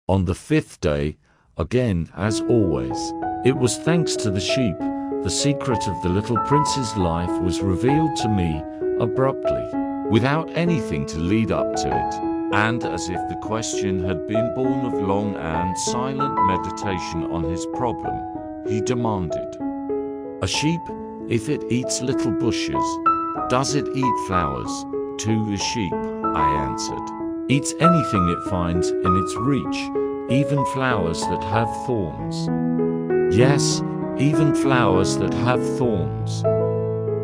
On the fifth day, again as always, it was thanks to the sheep, the secret of the little prince's life was revealed to me abruptly, without anything to lead up to it, and as if the question had been born of long and silent meditation on his problem, he demanded, "A sheep, if it eats little bushes, does it eat flowers?" "To the sheep," I answered, "eats anything it finds in its reach, even flowers that have thorns." "Yes, even flowers that have thorns."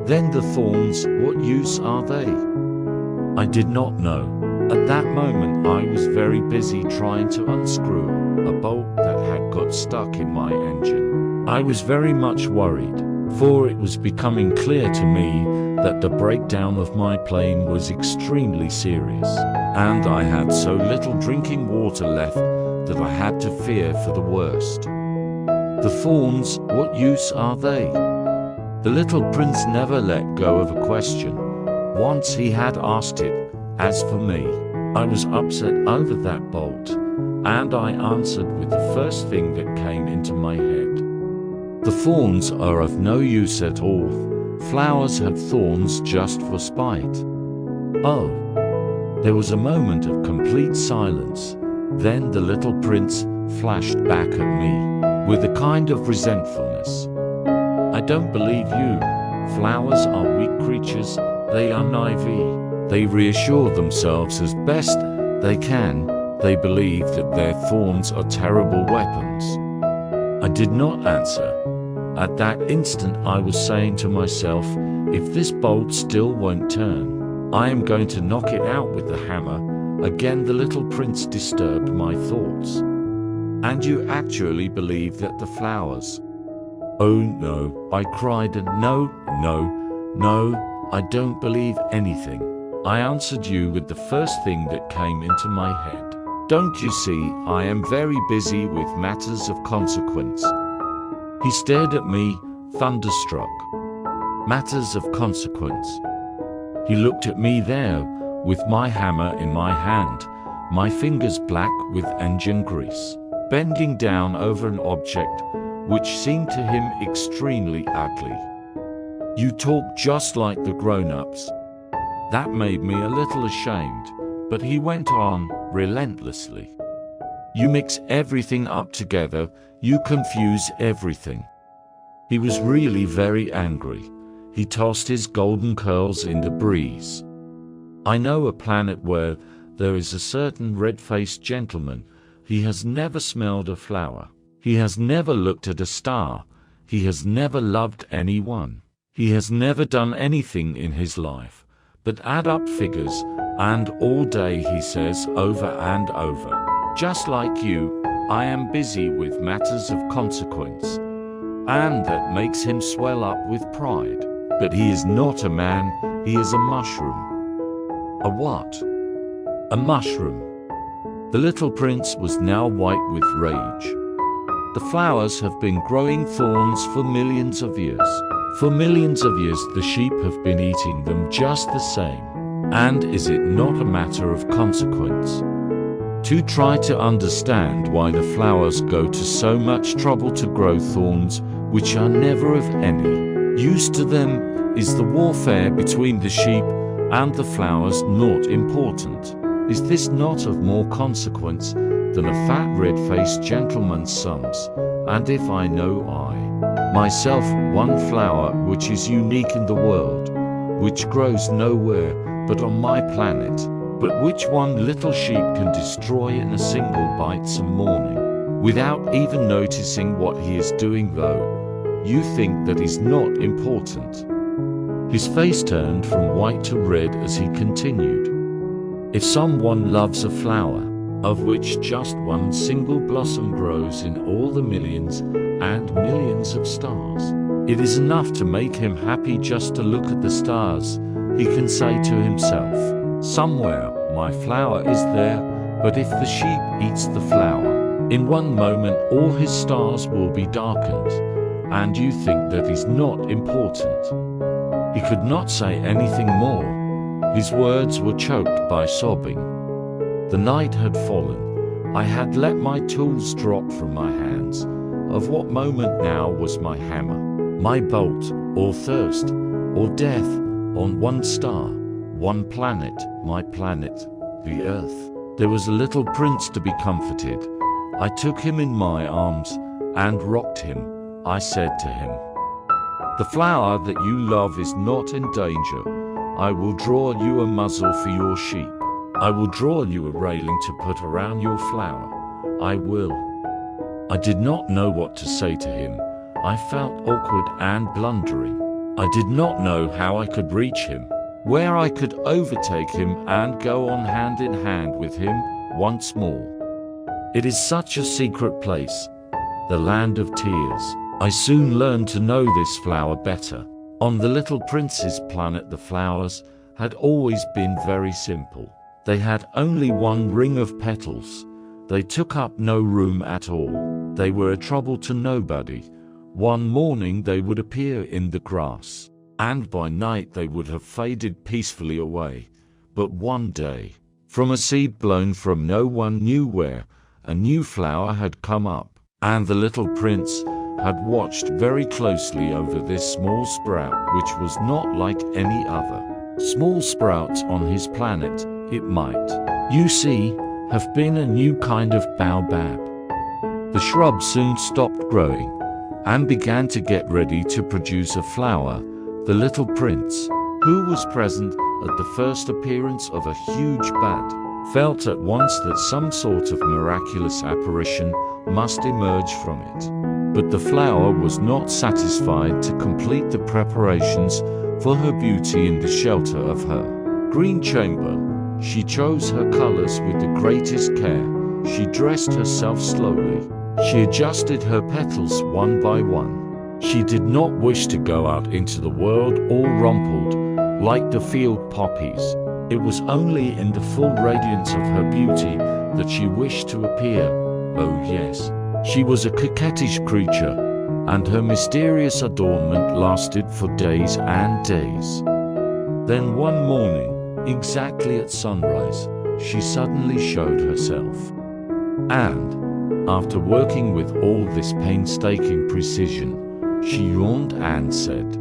"Then the thorns, what use are they?" I did not know. At that moment I was very busy trying to unscrew a bolt that had got stuck in my engine. I was very much worried, for it was becoming clear to me that the breakdown of my plane was extremely serious, and I had so little drinking water left that I had to fear for the worst. "The thorns, what use are they?" The little prince never let go of a question. Once he had asked it. As for me, I was upset over that bolt, and I answered with the first thing that came into my head. "The thorns are of no use at all. Flowers have thorns just for spite." Oh. There was a moment of complete silence. Then the little prince flashed back at me with a kind of resentfulness. "I don't believe you. Flowers are weak creatures. They are naive. They reassure themselves as best they can. They believe that their thorns are terrible weapons." I did not answer. At that instant I was saying to myself, if this bolt still won't turn, I am going to knock it out with the hammer. Again the little prince disturbed my thoughts. "And you actually believe that the flowers—" "Oh no," I cried, "no, I don't believe anything. I answered you with the first thing that came into my head. Don't you see, I am very busy with matters of consequence." He stared at me, thunderstruck. Matters of consequence. He looked at me there, with my hammer in my hand, my fingers black with engine grease, bending down over an object which seemed to him extremely ugly. "You talk just like the grown-ups." That made me a little ashamed, but he went on, relentlessly. "You mix everything up together, you confuse everything." He was really very angry. He tossed his golden curls in the breeze. "I know a planet where there is a certain red-faced gentleman. He has never smelled a flower. He has never looked at a star. He has never loved anyone. He has never done anything in his life but add up figures, and all day he says over and over, 'Just like you, I am busy with matters of consequence.' And that makes him swell up with pride. But he is not a man, he is a mushroom." "A what?" "A mushroom." The little prince was now white with rage. "The flowers have been growing thorns for millions of years. For millions of years the sheep have been eating them just the same. And is it not a matter of consequence to try to understand why the flowers go to so much trouble to grow thorns which are never of any use to them? Is the warfare between the sheep and the flowers not important? Is this not of more consequence than a fat red-faced gentleman's sums? And if I know myself one flower which is unique in the world, which grows nowhere but on my planet, but which one little sheep can destroy in a single bite some morning, without even noticing what he is doing, though you think that is not important." His face turned from white to red as he continued. "If someone loves a flower, of which just one single blossom grows in all the millions and millions of stars, it is enough to make him happy just to look at the stars. He can say to himself, 'Somewhere my flower is there,' but if the sheep eats the flower, in one moment all his stars will be darkened, and you think that is not important." He could not say anything more. His words were choked by sobbing. The night had fallen. I had let my tools drop from my hands. Of what moment now was my hammer, my bolt, or thirst, or death, on one star, one planet, my planet, the Earth? There was a little prince to be comforted. I took him in my arms and rocked him. I said to him, "The flower that you love is not in danger. I will draw you a muzzle for your sheep. I will draw you a railing to put around your flower. I will." I did not know what to say to him. I felt awkward and blundering. I did not know how I could reach him, where I could overtake him and go on hand in hand with him once more. It is such a secret place, the land of tears. I soon learned to know this flower better. On the little prince's planet, the flowers had always been very simple. They had only one ring of petals. They took up no room at all. They were a trouble to nobody. One morning they would appear in the grass, and by night they would have faded peacefully away. But one day, from a seed blown from no one knew where, a new flower had come up, and the little prince had watched very closely over this small sprout, which was not like any other small sprouts on his planet. It might, you see, have been a new kind of baobab. The shrub soon stopped growing and began to get ready to produce a flower. The little prince, who was present at the first appearance of a huge bat, felt at once that some sort of miraculous apparition must emerge from it. But the flower was not satisfied to complete the preparations for her beauty in the shelter of her green chamber. She chose her colors with the greatest care. She dressed herself slowly. She adjusted her petals one by one. She did not wish to go out into the world all rumpled like the field poppies. It was only in the full radiance of her beauty that she wished to appear. Oh yes, she was a coquettish creature, and her mysterious adornment lasted for days and days. Then one morning, exactly at sunrise, she suddenly showed herself. And, after working with all this painstaking precision, she yawned and said,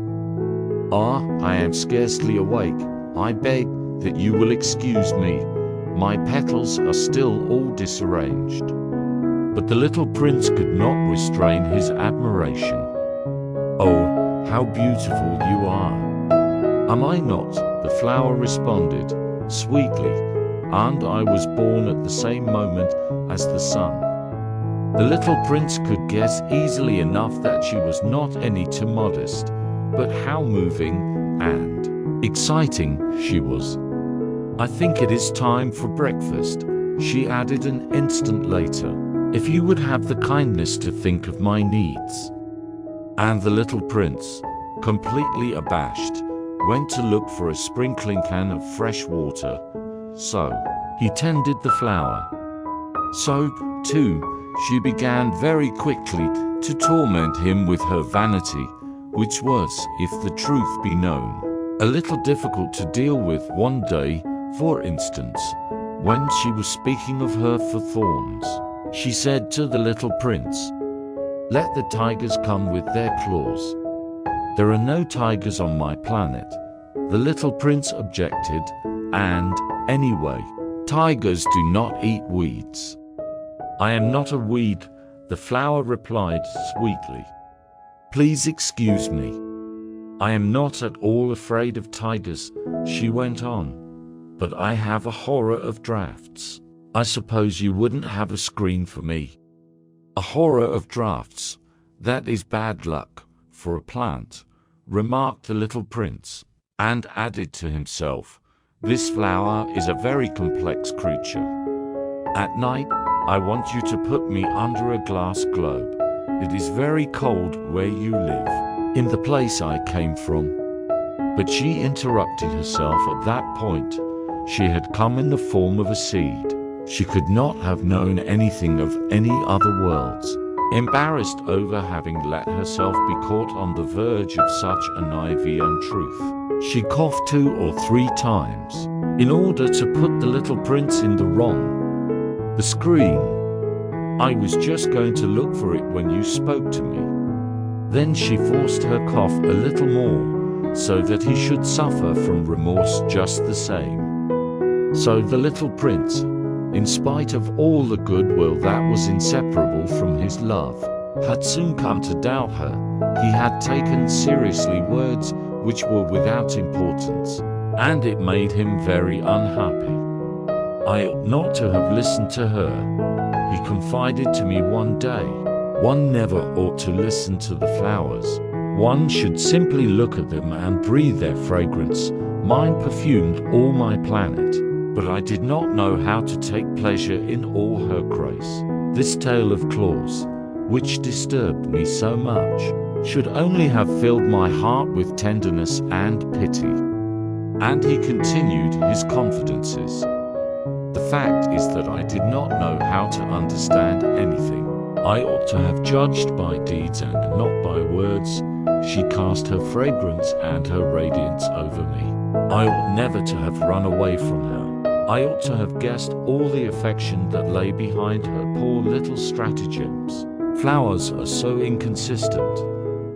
"Ah, I am scarcely awake. I beg that you will excuse me. My petals are still all disarranged." But the little prince could not restrain his admiration. "Oh, how beautiful you are!" "Am I not?" the flower responded, sweetly, "and I was born at the same moment as the sun." The little prince could guess easily enough that she was not any too modest, but how moving and exciting she was. "I think it is time for breakfast," she added an instant later. "If you would have the kindness to think of my needs." And the little prince, completely abashed, went to look for a sprinkling can of fresh water. So, he tended the flower. So, too, she began very quickly to torment him with her vanity, which was, if the truth be known, a little difficult to deal with. One day, for instance, when she was speaking of her for thorns, she said to the little prince, "Let the tigers come with their claws." "There are no tigers on my planet," the little prince objected, "and, anyway, tigers do not eat weeds." "I am not a weed," the flower replied sweetly. "Please excuse me. I am not at all afraid of tigers," she went on, "but I have a horror of drafts. I suppose you wouldn't have a screen for me." "A horror of drafts? That is bad luck for a plant," remarked the little prince, and added to himself, "This flower is a very complex creature. At night, I want you to put me under a glass globe. It is very cold where you live, in the place I came from." But she interrupted herself at that point. She had come in the form of a seed. She could not have known anything of any other worlds. Embarrassed over having let herself be caught on the verge of such a naive untruth, she coughed 2 or 3 times, in order to put the little prince in the wrong. The screen, I was just going to look for it when you spoke to me." Then she forced her cough a little more, so that he should suffer from remorse just the same. So the little prince, in spite of all the goodwill that was inseparable from his love, had soon come to doubt her. He had taken seriously words which were without importance, and it made him very unhappy. "I ought not to have listened to her," he confided to me one day. "One never ought to listen to the flowers. One should simply look at them and breathe their fragrance. Mine perfumed all my planet, but I did not know how to take pleasure in all her grace. This tale of claws, which disturbed me so much, should only have filled my heart with tenderness and pity." And he continued his confidences. "The fact is that I did not know how to understand anything. I ought to have judged by deeds and not by words. She cast her fragrance and her radiance over me. I ought never to have run away from her. I ought to have guessed all the affection that lay behind her poor little stratagems. Flowers are so inconsistent.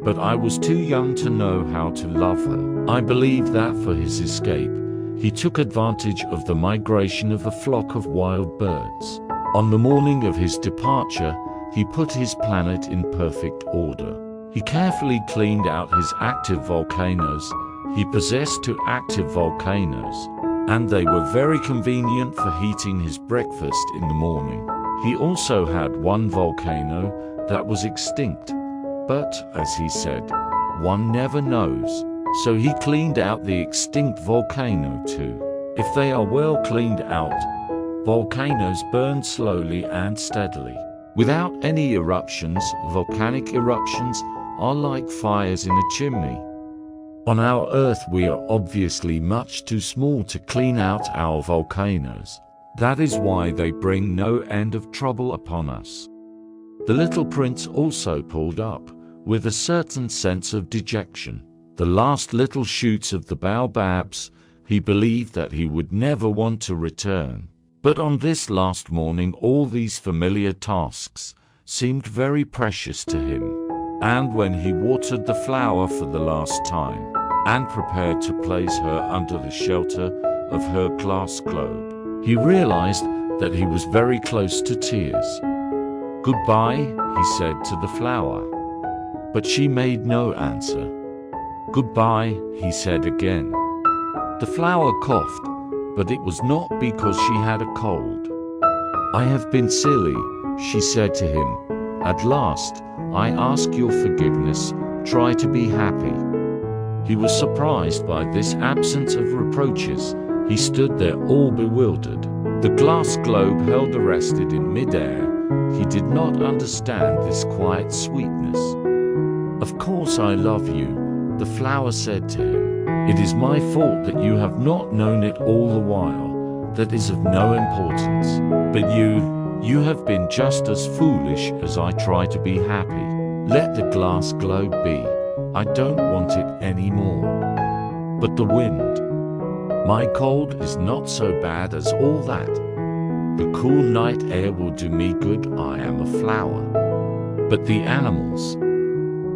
But I was too young to know how to love her. I believe that for his escape, he took advantage of the migration of a flock of wild birds. On the morning of his departure, he put his planet in perfect order. He carefully cleaned out his active volcanoes. He possessed 2 active volcanoes, and they were very convenient for heating his breakfast in the morning. He also had 1 volcano that was extinct, but, as he said, one never knows, so he cleaned out the extinct volcano too. If they are well cleaned out, volcanoes burn slowly and steadily. Without any eruptions, volcanic eruptions are like fires in a chimney. On our Earth we are obviously much too small to clean out our volcanoes. That is why they bring no end of trouble upon us." The little prince also pulled up, with a certain sense of dejection. The last little shoots of the baobabs, he believed that he would never want to return. But on this last morning all these familiar tasks seemed very precious to him. And when he watered the flower for the last time, and prepared to place her under the shelter of her glass globe, he realized that he was very close to tears. "Goodbye," he said to the flower. But she made no answer. "Goodbye," he said again. The flower coughed, but it was not because she had a cold. "I have been silly," she said to him. "At last, I ask your forgiveness. Try to be happy." He was surprised by this absence of reproaches. He stood there all bewildered. The glass globe held arrested in mid-air. He did not understand this quiet sweetness. "Of course I love you," the flower said to him. "It is my fault that you have not known it all the while. That is of no importance. But you have been just as foolish as I try to be happy. Let the glass globe be. I don't want it anymore." But the wind. "My cold is not so bad as all that. The cool night air will do me good. I am a flower." But the animals.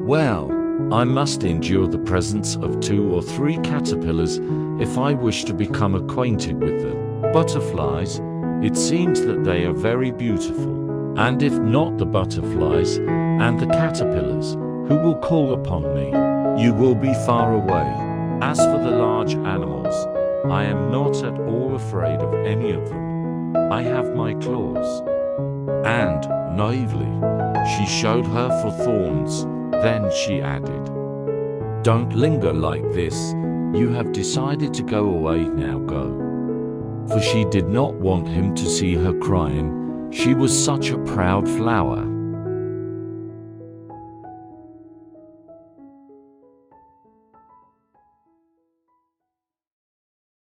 "Well, I must endure the presence of 2 or 3 caterpillars if I wish to become acquainted with them. Butterflies, it seems that they are very beautiful. And if not the butterflies and the caterpillars, who will call upon me? You will be far away. As for the large animals, I am not at all afraid of any of them. I have my claws." And, naively, she showed her for thorns. Then she added, "Don't linger like this. You have decided to go away, now go." For she did not want him to see her crying. She was such a proud flower.